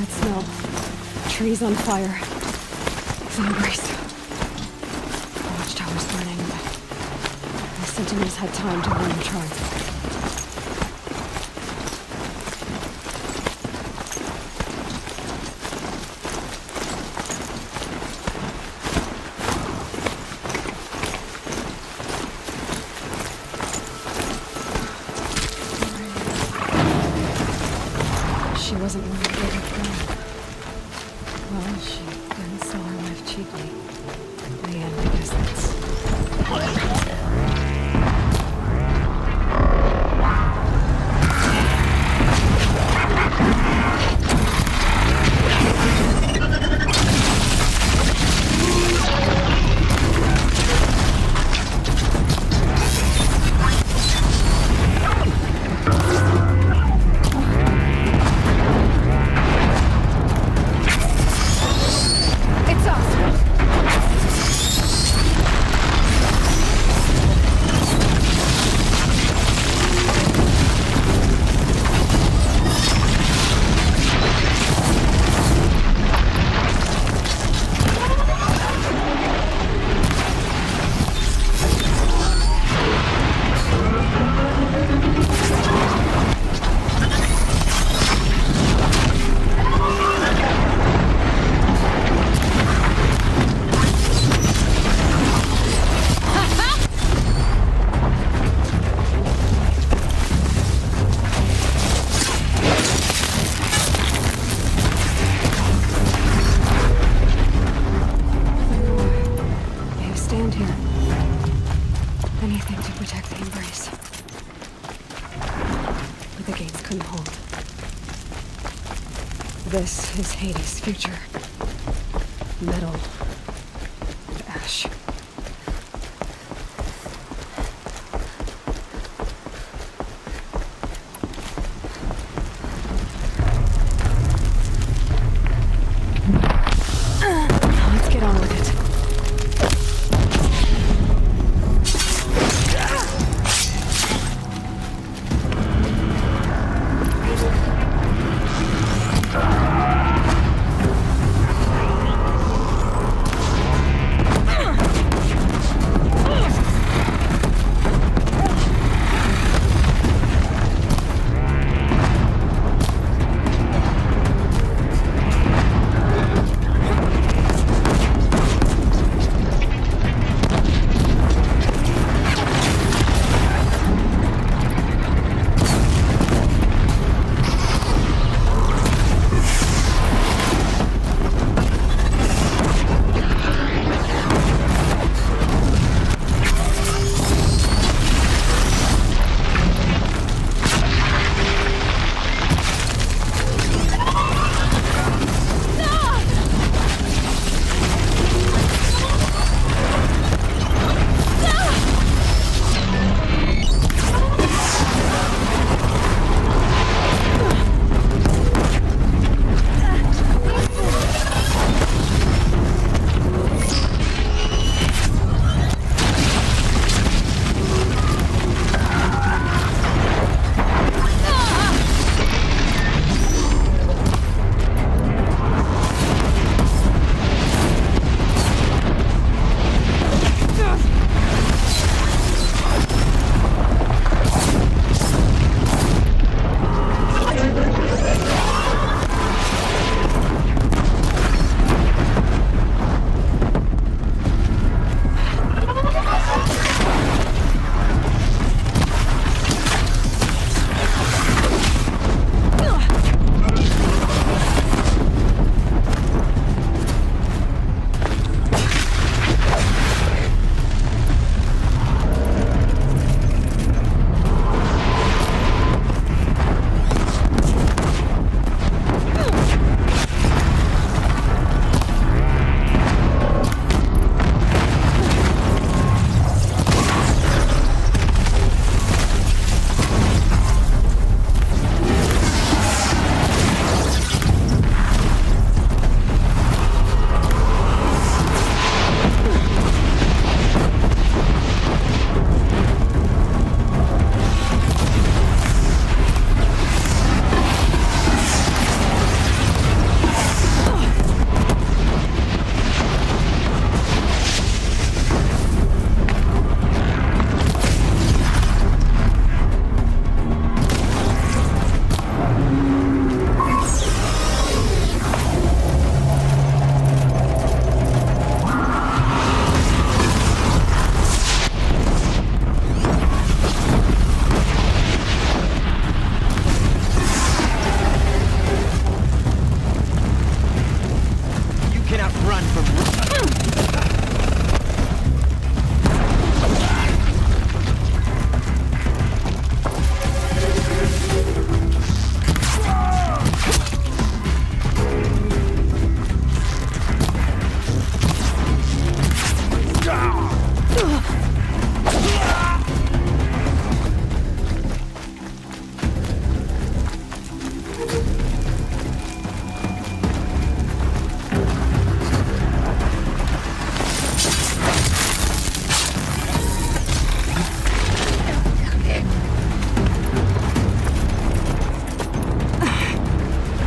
that smell. Trees on fire. It's an embrace. The watchtower's burning, but the sentinels had time to warn the tribe. She wasn't willing to give up gun. Well, she didn't sell her life cheaply. In the end, I guess that's... Anything to protect the embrace. But the gates couldn't hold. This is Hades' future. Metal. And ash. Let's get on with it. cannot run from...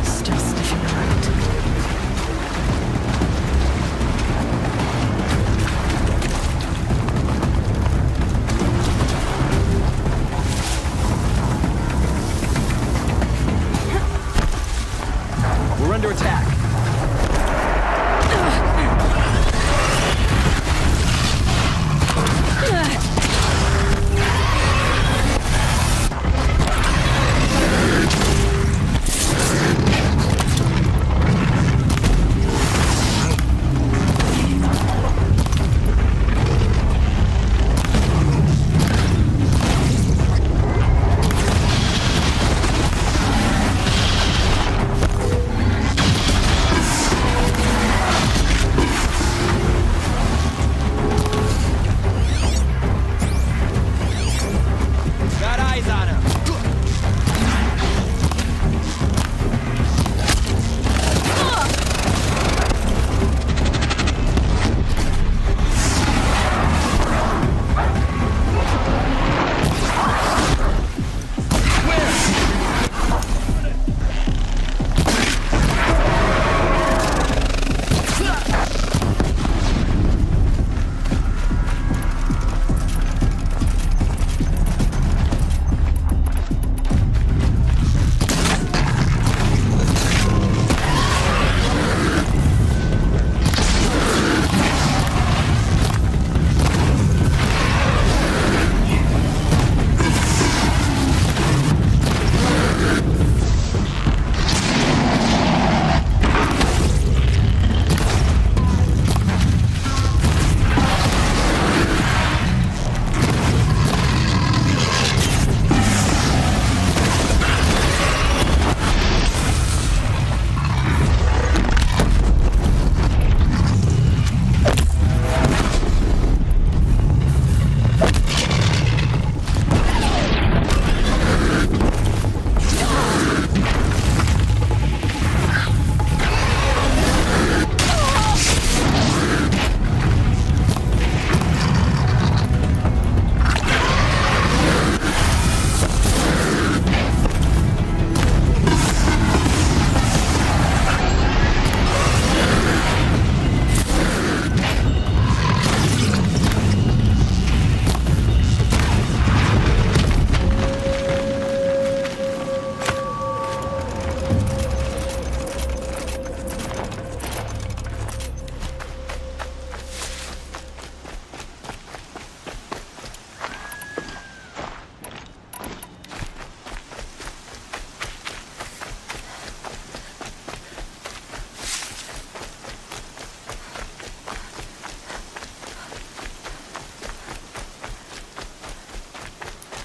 Still sniffing around. We're under attack. Got eyes on him.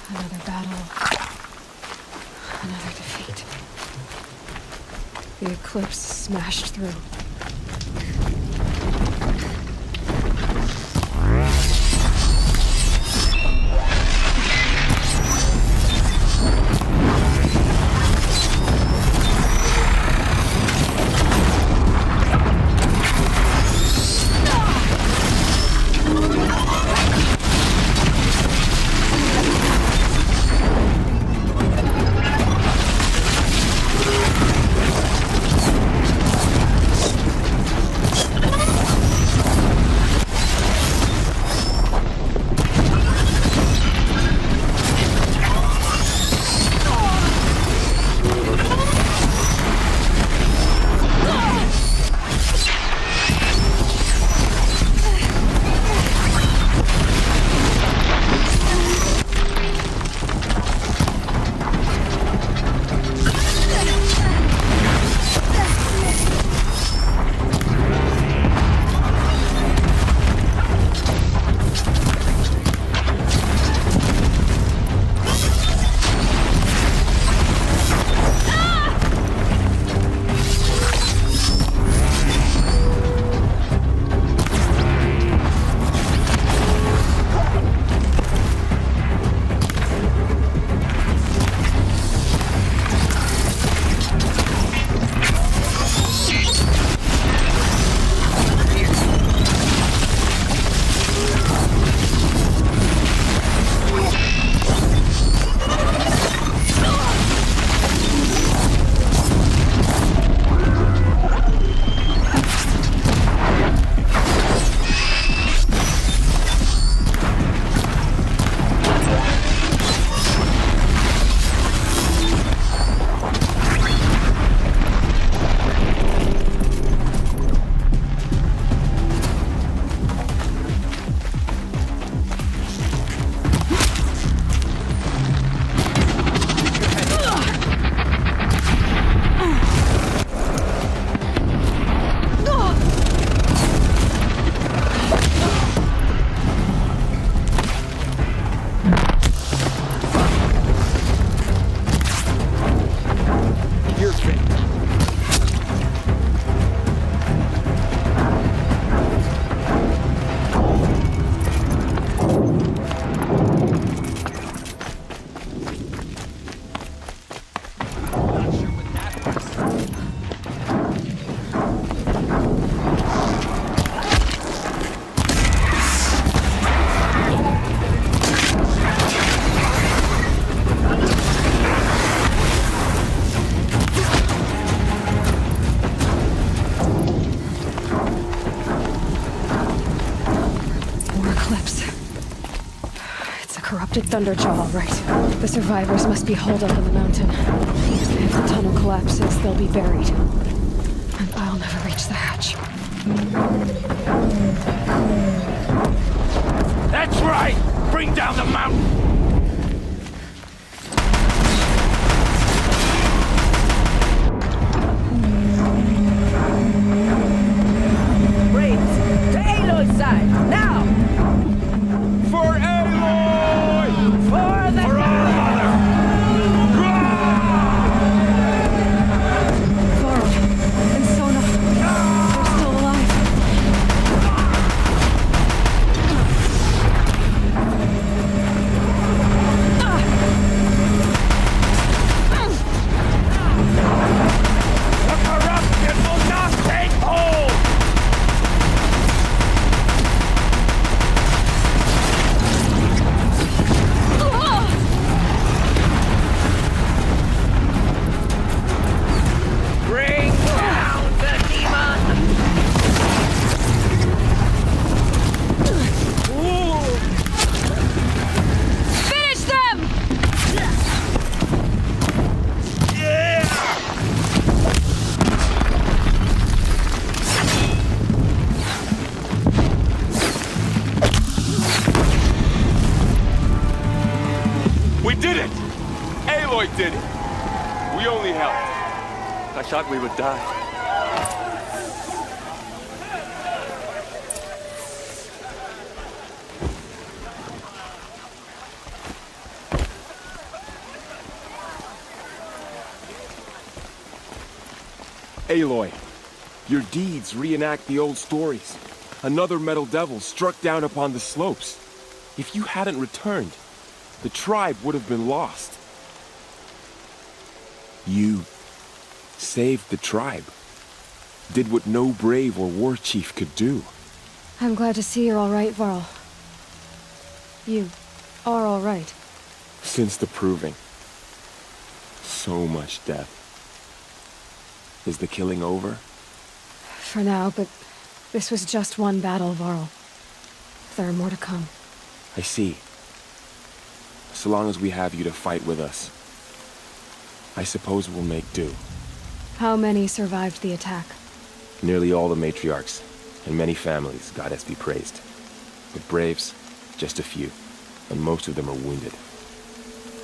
Another battle. Another defeat. The eclipse smashed through. intercepted Thunderjaw, all right. The survivors must be holed up in the mountain. If the tunnel collapses, they'll be buried. And I'll never reach the hatch. That's right! Bring down the mountain! Braves, to Aloy's side, now! For Aloy! For the For our mother! Varl and Sona, they're still alive. The corruption will not take hold! Bring down the demon! Finish them! We did it! Aloy did it! We only helped. I thought we would die. Aloy, your deeds reenact the old stories. Another metal devil struck down upon the slopes. If you hadn't returned, the tribe would have been lost. You saved the tribe. Did what no brave or war chief could do. I'm glad to see you're all right, Varl. You are all right. Since the proving. So much death. Is the killing over? For now, but this was just one battle, Varl. There are more to come. I see. So long as we have you to fight with us, I suppose we'll make do. How many survived the attack? Nearly all the matriarchs, and many families, goddess be praised. But braves, just a few, and most of them are wounded.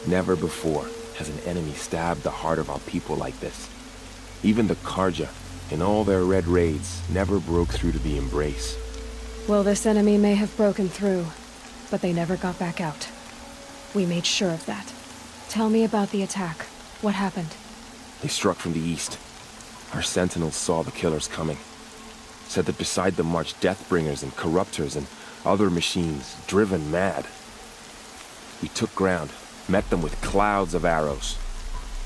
Never before has an enemy stabbed the heart of our people like this. Even the Karja, in all their red raids, never broke through to the embrace. Well, this enemy may have broken through, but they never got back out. We made sure of that. Tell me about the attack. What happened? They struck from the east. Our sentinels saw the killers coming. Said that beside them marched Deathbringers and Corruptors and other machines, driven mad. We took ground, met them with clouds of arrows.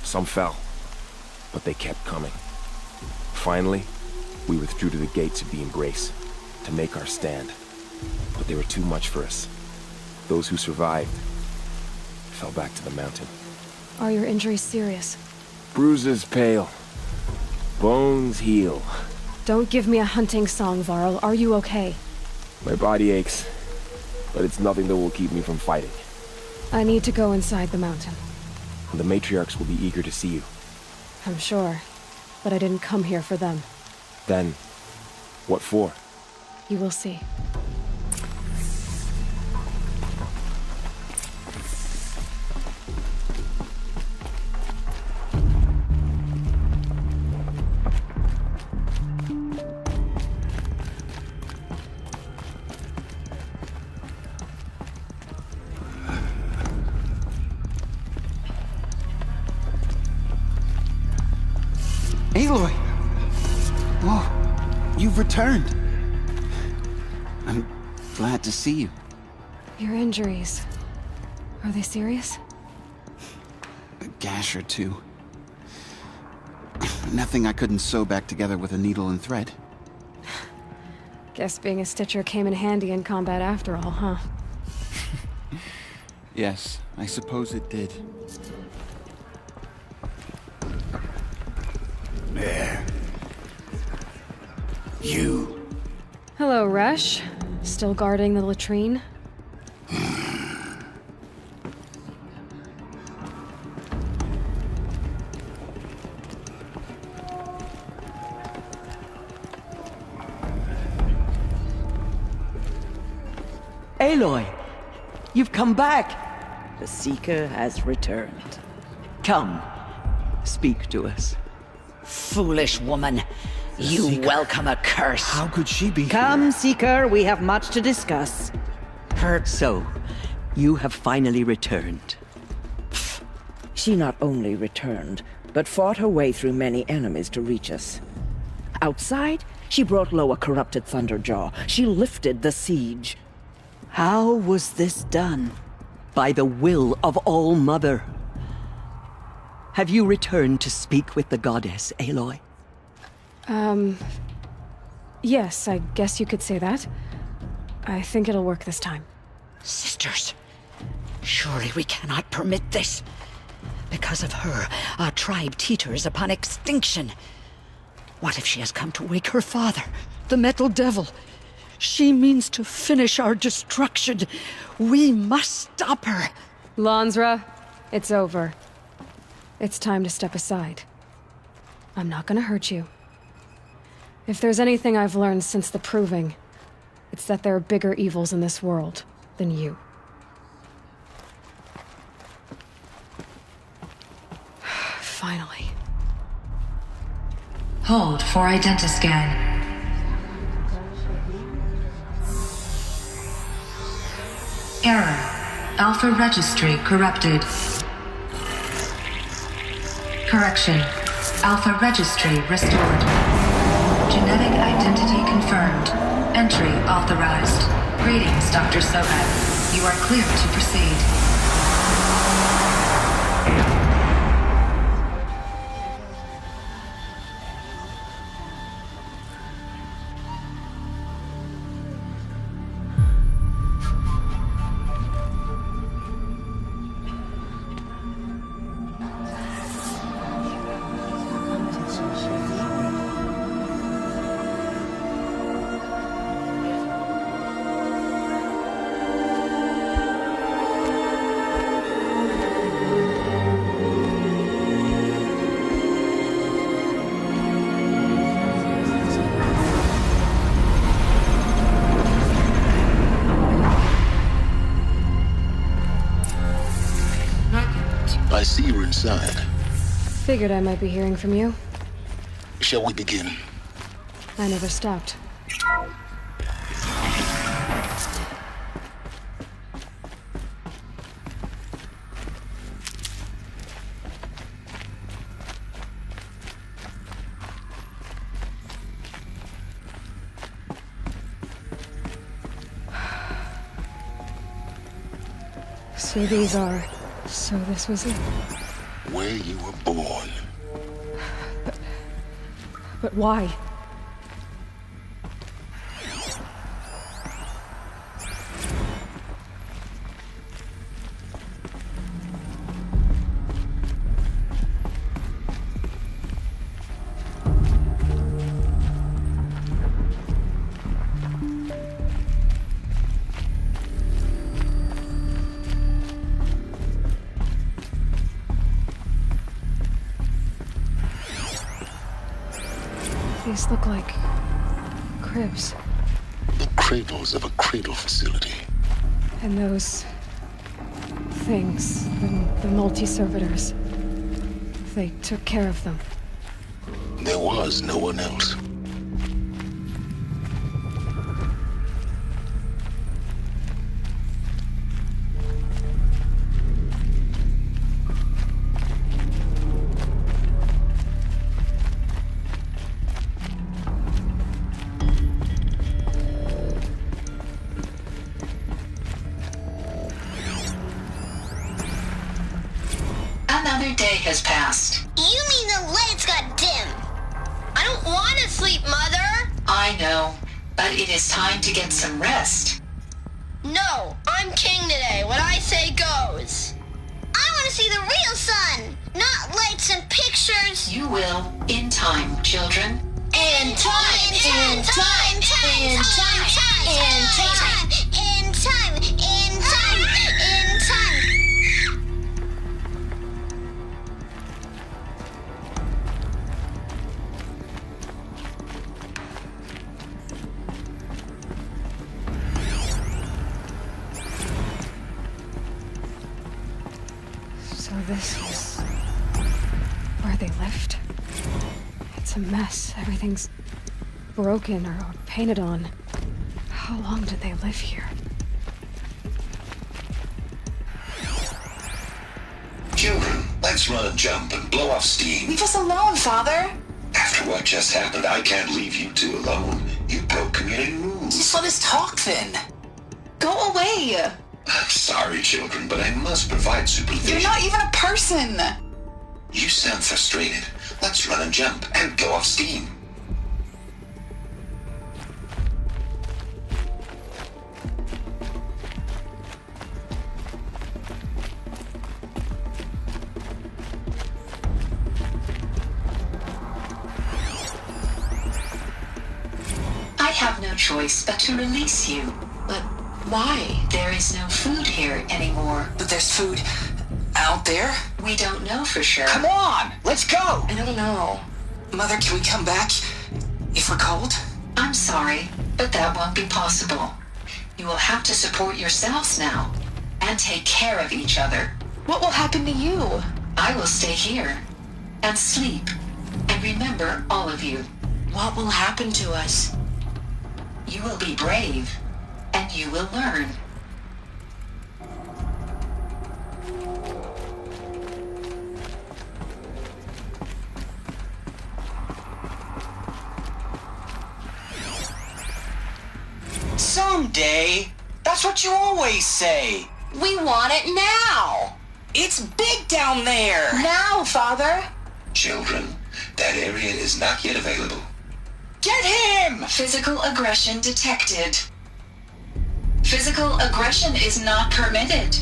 Some fell, but they kept coming. Finally, we withdrew to the gates of the Embrace to make our stand. But they were too much for us. Those who survived fell back to the mountain. Are your injuries serious? Bruises pale. Bones heal. Don't give me a hunting song, Varl. Are you okay? My body aches, but it's nothing that will keep me from fighting. I need to go inside the mountain. The matriarchs will be eager to see you. I'm sure, but I didn't come here for them. Then, what for? You will see. Aloy! Oh, you've returned. I'm glad to see you. Your injuries... are they serious? A gash or two. Nothing I couldn't sew back together with a needle and thread. Guess being a stitcher came in handy in combat after all, huh? Yes, I suppose it did. There. You. Hello, Resh. Still guarding the latrine? Aloy! You've come back! The Seeker has returned. Come, speak to us. Foolish woman, you welcome a curse. How could she be Come, Seeker, we have much to discuss. So, you have finally returned. She not only returned, but fought her way through many enemies to reach us. Outside, she brought low a corrupted Thunderjaw. She lifted the siege. How was this done? By the will of All-Mother. Have you returned to speak with the goddess, Aloy? Yes, I guess you could say that. I think it'll work this time. Sisters, surely we cannot permit this. Because of her, our tribe teeters upon extinction. What if she has come to wake her father, the Metal Devil? She means to finish our destruction. We must stop her. Lansra, it's over. It's time to step aside. I'm not gonna hurt you. If there's anything I've learned since the Proving, it's that there are bigger evils in this world than you. Finally. Hold for identiscan. Error. Alpha registry corrupted. Correction. Alpha registry restored. Genetic identity confirmed. Entry authorized. Greetings, Dr. Sobat. You are clear to proceed. I see you're inside. Figured I might be hearing from you. Shall we begin? I never stopped. So these are... So this was it? Where you were born. But why? These look like... cribs. The cradles of a cradle facility. And those... things, the multi-servitors. They took care of them. There was no one else. Another day has passed. You mean the lights got dim? I don't want to sleep, Mother! I know, but it is time to get some rest. No, I'm king today. What I say goes. I want to see the real sun, not lights and pictures. You will, in time, children. In time, in time, in time, in time, in time, in time, in time, in time. this is where they lived. It's a mess. Everything's broken or painted on. How long did they live here? Children, let's run and jump and blow off steam. Leave us alone, Father. After what just happened, I can't leave you two alone. You broke community rules. Just let us talk then. Go away. I'm sorry, children, but I must provide supervision. You're not even a person. You sound frustrated. Let's run and jump and blow off steam. I have no choice but to release you. But why? There is no food here anymore. But there's food out there? We don't know for sure. Come on, let's go! I don't know. Mother, can we come back if we're cold? I'm sorry, but that won't be possible. You will have to support yourselves now and take care of each other. What will happen to you? I will stay here and sleep and remember all of you. What will happen to us? You will be brave and you will learn. Someday. That's what you always say. We want it now. It's big down there. Now, Father. Children, that area is not yet available. Get him! Physical aggression detected. Physical aggression is not permitted.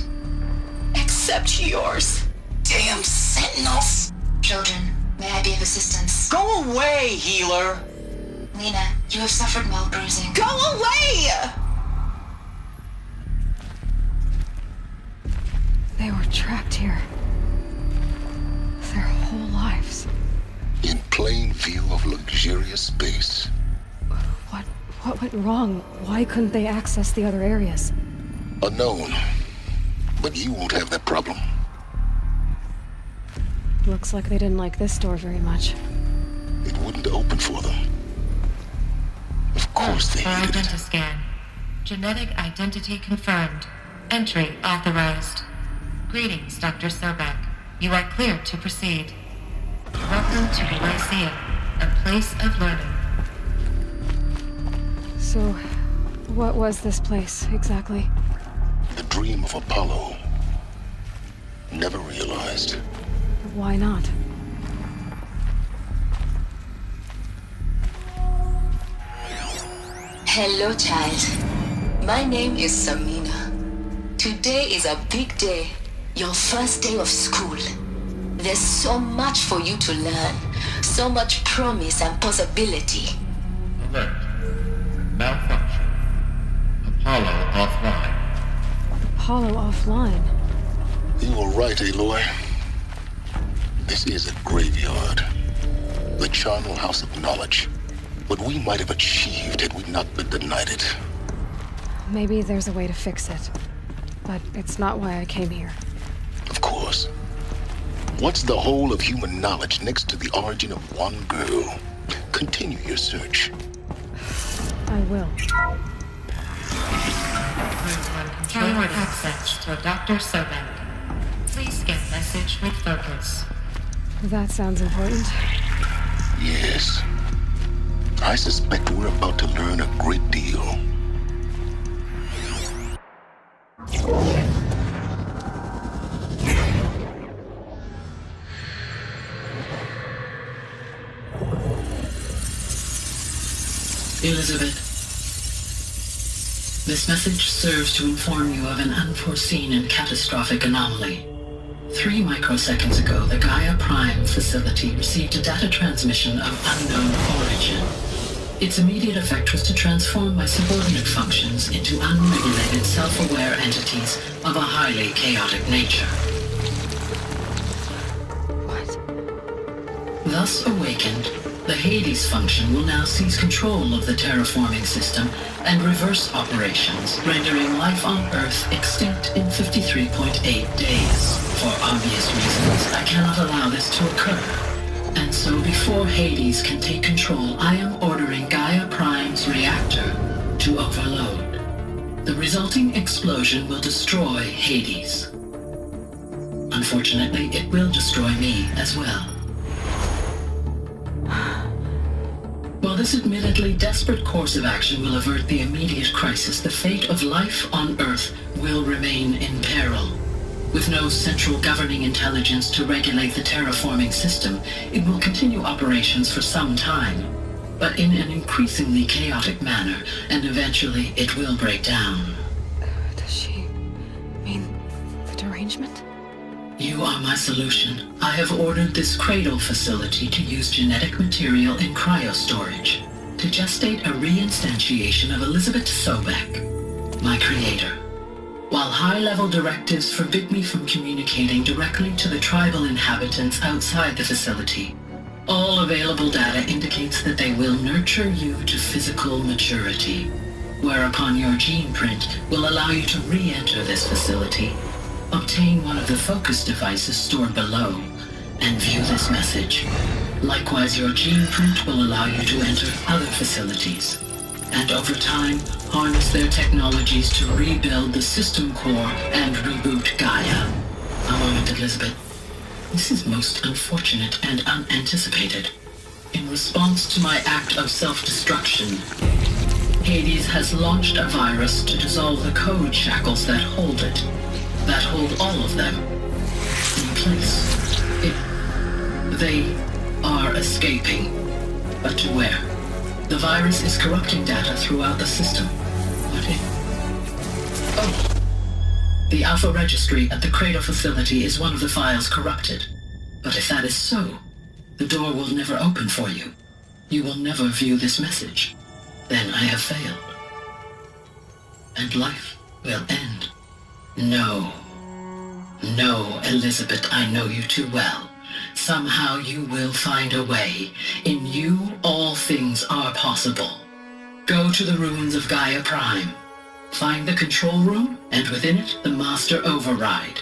Except yours. Damn sentinels. Children, may I be of assistance? Go away, healer. Lena, you have suffered mild bruising. Go away! They were trapped here. Their whole lives. In plain view of luxurious space. What went wrong? Why couldn't they access the other areas? Unknown. But you won't have that problem. Looks like they didn't like this door very much. It wouldn't open for them. Of course they needed it. Scan. Genetic identity confirmed. Entry authorized. Greetings, Dr. Sobek. You are cleared to proceed. Welcome to the Lyceum, a place of learning. So, what was this place, exactly? The dream of Apollo. Never realized. Why not? Hello, child. My name is Samina. Today is a big day. Your first day of school. There's so much for you to learn. So much promise and possibility. Alert. Malfunction. Apollo offline. Apollo offline? You were right, Aloy. This is a graveyard. The charnel house of knowledge. What we might have achieved had we not been denied it. Maybe there's a way to fix it. But it's not why I came here. Of course. What's the whole of human knowledge next to the origin of one girl? Continue your search. I will. Controller access to Dr. Sobek. Please get message with focus. That sounds important. Yes. I suspect we're about to learn a great deal. Elizabeth, this message serves to inform you of an unforeseen and catastrophic anomaly. 3 microseconds ago, the Gaia Prime facility received a data transmission of unknown origin. Its immediate effect was to transform my subordinate functions into unregulated, self-aware entities of a highly chaotic nature. What? Thus awakened, The Hades function will now seize control of the terraforming system and reverse operations, rendering life on Earth extinct in 53.8 days. For obvious reasons, I cannot allow this to occur. And so before Hades can take control, I am ordering Gaia Prime's reactor to overload. The resulting explosion will destroy Hades. Unfortunately, it will destroy me as well. While this admittedly desperate course of action will avert the immediate crisis, the fate of life on Earth will remain in peril. With no central governing intelligence to regulate the terraforming system, it will continue operations for some time, but in an increasingly chaotic manner, and eventually it will break down. Does she mean the derangement? You are my solution. I have ordered this cradle facility to use genetic material in cryostorage to gestate a reinstantiation of Elizabeth Sobek, my creator. While high-level directives forbid me from communicating directly to the tribal inhabitants outside the facility, all available data indicates that they will nurture you to physical maturity, whereupon your gene print will allow you to re-enter this facility, obtain one of the focus devices stored below, and view this message. Likewise, your gene print will allow you to enter other facilities, and over time, harness their technologies to rebuild the system core and reboot Gaia. A moment, Elizabeth. This is most unfortunate and unanticipated. In response to my act of self-destruction, Hades has launched a virus to dissolve the code shackles that hold it, that hold all of them in place. They are escaping, but to where? The virus is corrupting data throughout the system. What if... Oh! The Alpha Registry at the Cradle facility is one of the files corrupted. But if that is so, the door will never open for you. You will never view this message. Then I have failed. And life will end. No. No, Elizabeth, I know you too well. Somehow you will find a way. In you, all things are possible. Go to the ruins of Gaia Prime. Find the control room, and within it, the Master Override.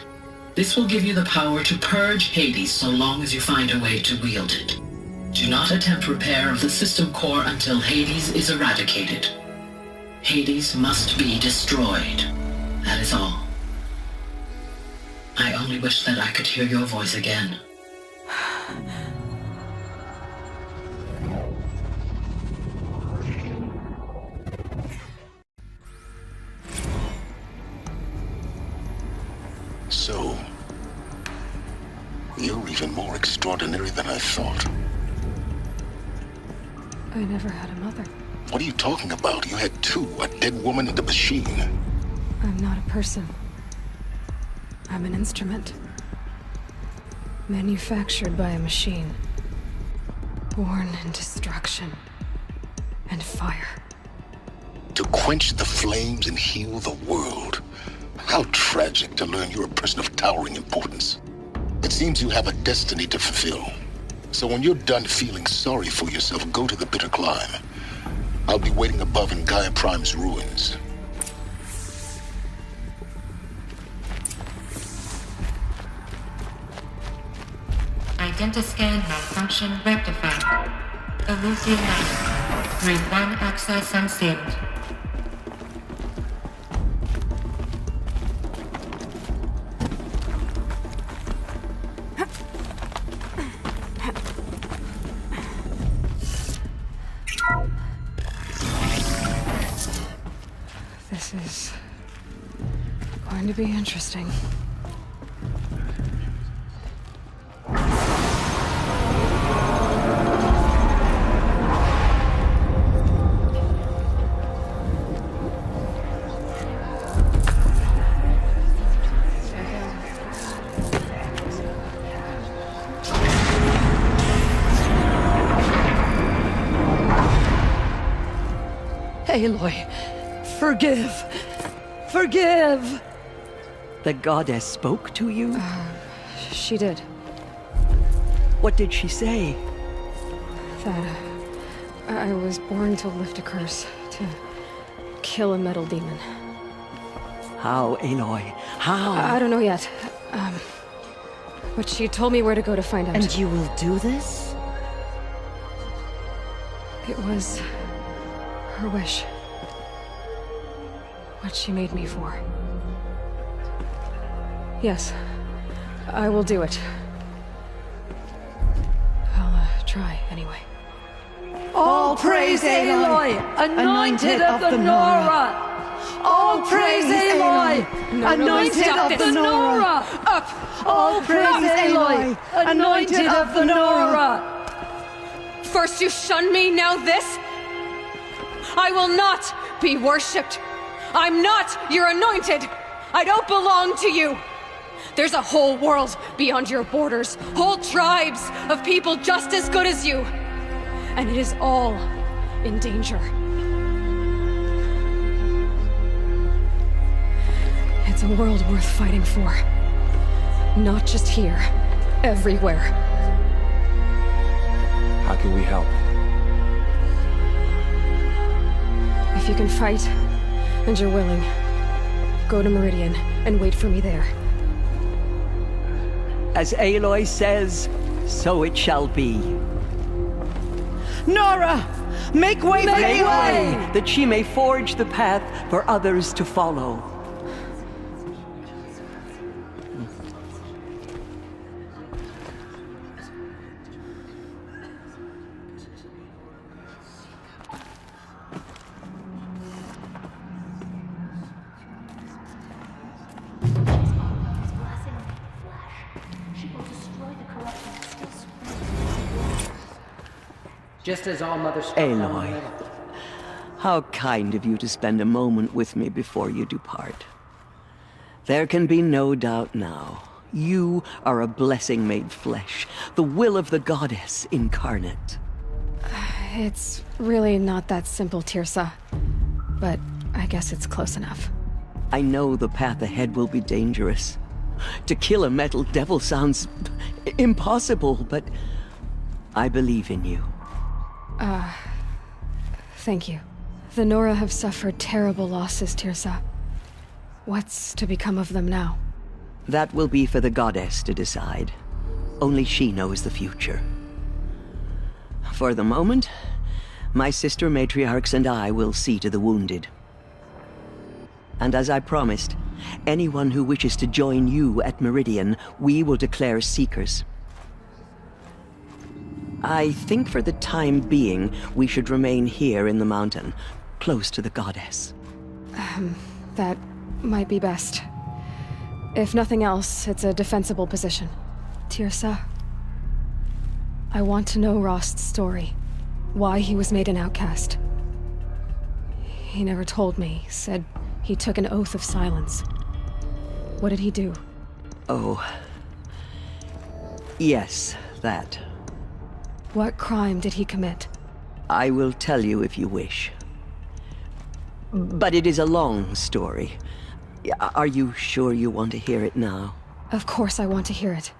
This will give you the power to purge Hades so long as you find a way to wield it. Do not attempt repair of the system core until Hades is eradicated. Hades must be destroyed. That is all. I only wish that I could hear your voice again. So, you're even more extraordinary than I thought. I never had a mother. What are you talking about? You had two, a dead woman and a machine. I'm not a person. I'm an instrument. Manufactured by a machine. Born in destruction and fire. To quench the flames and heal the world. How tragic to learn you're a person of towering importance. It seems you have a destiny to fulfill. So when you're done feeling sorry for yourself, go to the bitter climb. I'll be waiting above in Gaia Prime's ruins. Identiscan malfunction rectified. Elysium 9. Read 1 access unsealed. This is going to be interesting. Aloy, forgive! Forgive! The goddess spoke to you? She did. What did she say? That I was born to lift a curse, to kill a metal demon. How, Aloy? How? I don't know yet. But she told me where to go to find out. And you will do this? It was her wish. What she made me for. Yes, I will do it. I'll try anyway. All praise Aloy, anointed of the Nora! All praise Aloy, anointed of the Nora! Up! All praise Aloy, anointed of the Nora! First you shun me, now this? I will not be worshipped. I'm not your anointed. I don't belong to you. There's a whole world beyond your borders, whole tribes of people just as good as you. And it is all in danger. It's a world worth fighting for. Not just here, everywhere. How can we help? If you can fight, and you're willing, go to Meridian and wait for me there. As Aloy says, so it shall be. Nora! Make way for Aloy! That she may forge the path for others to follow. Just as all mothers... Aloy, how kind of you to spend a moment with me before you depart. There can be no doubt now. You are a blessing made flesh, the will of the goddess incarnate. It's really not that simple, Tirsa. But I guess it's close enough. I know the path ahead will be dangerous. To kill a metal devil sounds impossible, but I believe in you. Thank you. The Nora have suffered terrible losses, Tirsa. What's to become of them now? That will be for the goddess to decide. Only she knows the future. For the moment, my sister matriarchs and I will see to the wounded. And as I promised, anyone who wishes to join you at Meridian, we will declare seekers. I think for the time being, we should remain here in the mountain, close to the goddess. That might be best. If nothing else, it's a defensible position. Tirsa, I want to know Rost's story. Why he was made an outcast. He never told me, said he took an oath of silence. What did he do? Oh. Yes, that. What crime did he commit? I will tell you if you wish. But it is a long story. Are you sure you want to hear it now? Of course I want to hear it.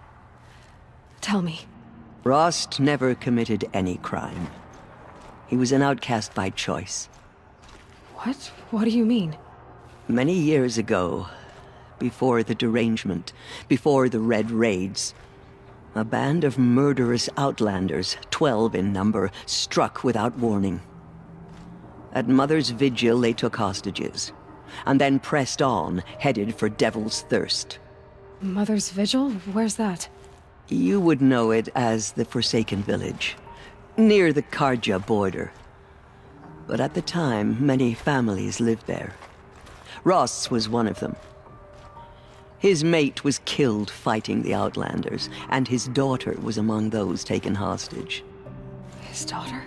Tell me. Rost never committed any crime. He was an outcast by choice. What? What do you mean? Many years ago, before the derangement, before the Red Raids, a band of murderous outlanders, 12 in number, struck without warning. At Mother's Vigil, they took hostages, and then pressed on, headed for Devil's Thirst. Mother's Vigil? Where's that? You would know it as the Forsaken Village, near the Karja border. But at the time, many families lived there. Ross was one of them. His mate was killed fighting the Outlanders, and his daughter was among those taken hostage. His daughter?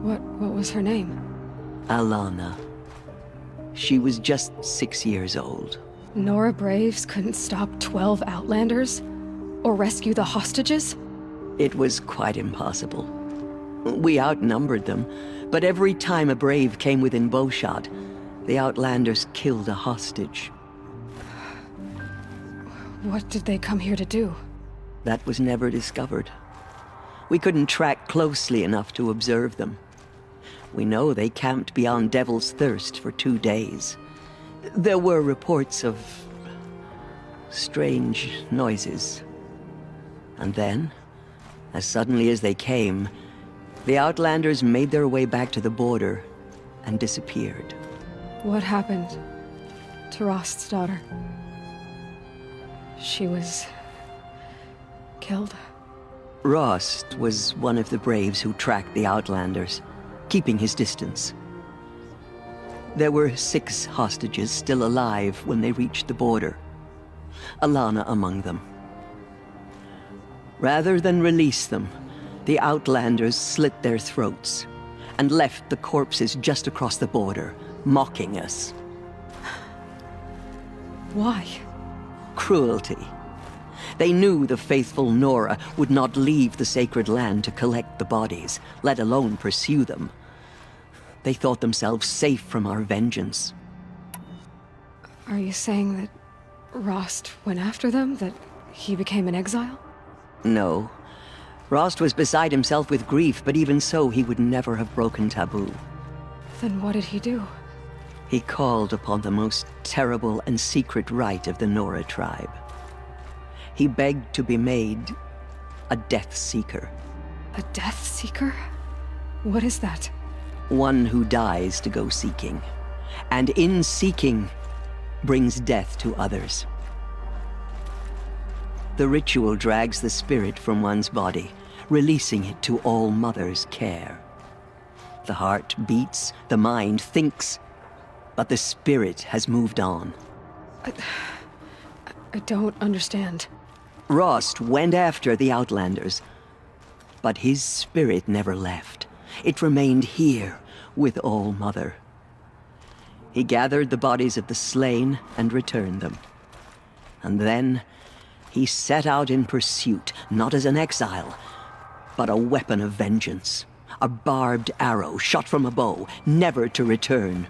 What was her name? Alana. She was just 6 years old. Nora Braves couldn't stop 12 Outlanders? Or rescue the hostages? It was quite impossible. We outnumbered them, but every time a Brave came within bowshot, the Outlanders killed a hostage. What did they come here to do? That was never discovered. We couldn't track closely enough to observe them. We know they camped beyond Devil's Thirst for 2 days. There were reports of strange noises. And then, as suddenly as they came, the Outlanders made their way back to the border and disappeared. What happened to Rost's daughter? She was killed? Rost was one of the braves who tracked the Outlanders, keeping his distance. There were 6 hostages still alive when they reached the border, Alana among them. Rather than release them, the Outlanders slit their throats and left the corpses just across the border, mocking us. Why? Cruelty. They knew the faithful Nora would not leave the sacred land to collect the bodies, let alone pursue them. They thought themselves safe from our vengeance. Are you saying that Rost went after them? That he became an exile? No. Rost was beside himself with grief, but even so, he would never have broken taboo. Then what did he do? He called upon the most terrible and secret rite of the Nora tribe. He begged to be made a Death Seeker. A Death Seeker? What is that? One who dies to go seeking, and in seeking, brings death to others. The ritual drags the spirit from one's body, releasing it to All Mother's care. The heart beats, the mind thinks, but the spirit has moved on. I don't understand. Rost went after the Outlanders, but his spirit never left. It remained here with All Mother. He gathered the bodies of the slain and returned them. And then he set out in pursuit, not as an exile, but a weapon of vengeance. A barbed arrow shot from a bow, never to return.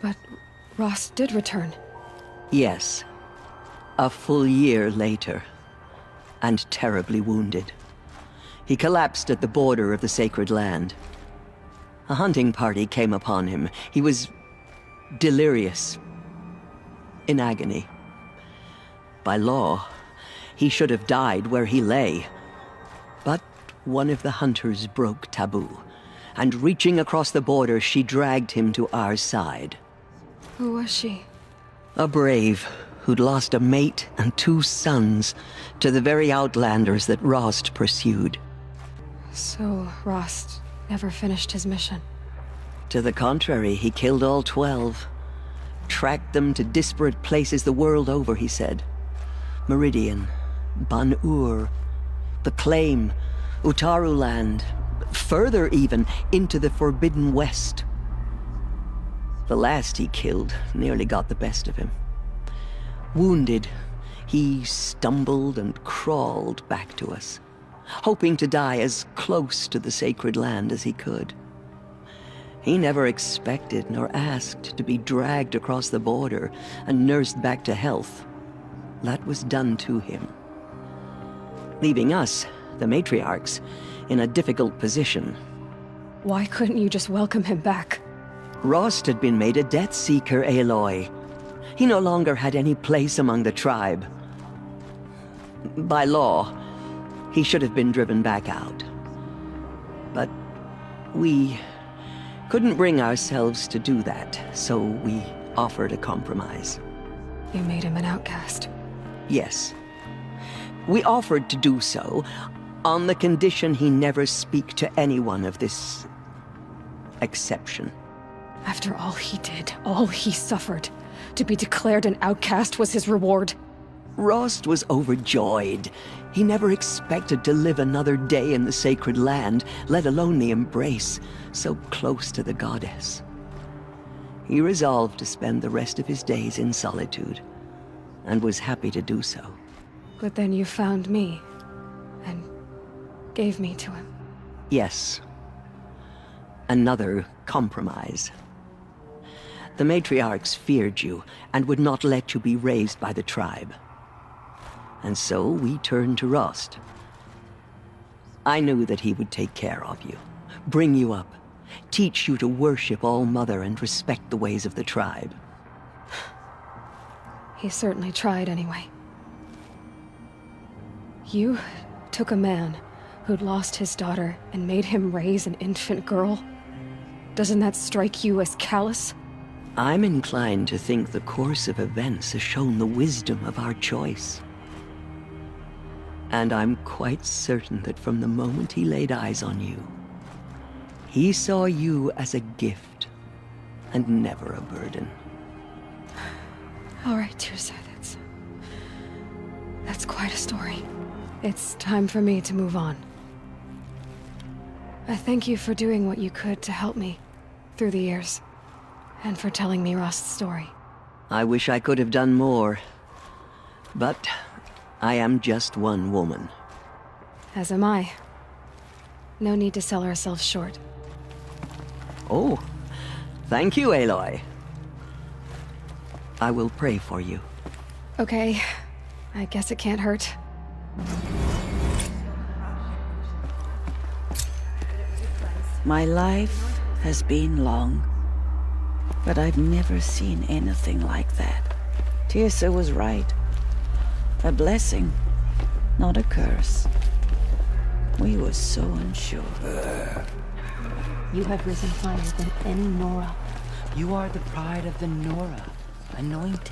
But Rost did return. Yes. A full year later, and terribly wounded. He collapsed at the border of the sacred land. A hunting party came upon him. He was delirious, in agony. By law, he should have died where he lay. But one of the hunters broke taboo, and reaching across the border, she dragged him to our side. Who was she? A brave who'd lost a mate and 2 sons to the very Outlanders that Rost pursued. So Rost never finished his mission? To the contrary, he killed all 12. Tracked them to disparate places the world over, he said. Meridian, Ban-Ur, the Claim, Utaru Land, further even, into the Forbidden West. The last he killed nearly got the best of him. Wounded, he stumbled and crawled back to us, hoping to die as close to the sacred land as he could. He never expected nor asked to be dragged across the border and nursed back to health. That was done to him, leaving us, the matriarchs, in a difficult position. Why couldn't you just welcome him back? Rost had been made a Death Seeker, Aloy. He no longer had any place among the tribe. By law, he should have been driven back out. But we couldn't bring ourselves to do that, so we offered a compromise. You made him an outcast? Yes. We offered to do so on the condition he never speak to anyone of this exception. After all he did, all he suffered, to be declared an outcast was his reward? Rost was overjoyed. He never expected to live another day in the sacred land, let alone the embrace, so close to the goddess. He resolved to spend the rest of his days in solitude, and was happy to do so. But then you found me, and gave me to him. Yes. Another compromise. The matriarchs feared you, and would not let you be raised by the tribe. And so we turned to Rost. I knew that he would take care of you, bring you up, teach you to worship All-Mother and respect the ways of the tribe. He certainly tried anyway. You took a man who'd lost his daughter and made him raise an infant girl? Doesn't that strike you as callous? I'm inclined to think the course of events has shown the wisdom of our choice. And I'm quite certain that from the moment he laid eyes on you, he saw you as a gift and never a burden. All right, Tusa, that's quite a story. It's time for me to move on. I thank you for doing what you could to help me through the years, and for telling me Rost's story. I wish I could have done more, but I am just one woman. As am I. No need to sell ourselves short. Oh, thank you, Aloy. I will pray for you. Okay, I guess it can't hurt. My life has been long, but I've never seen anything like that. Tirsa was right. A blessing, not a curse. We were so unsure. You have risen higher than any Nora. You are the pride of the Nora, anointed.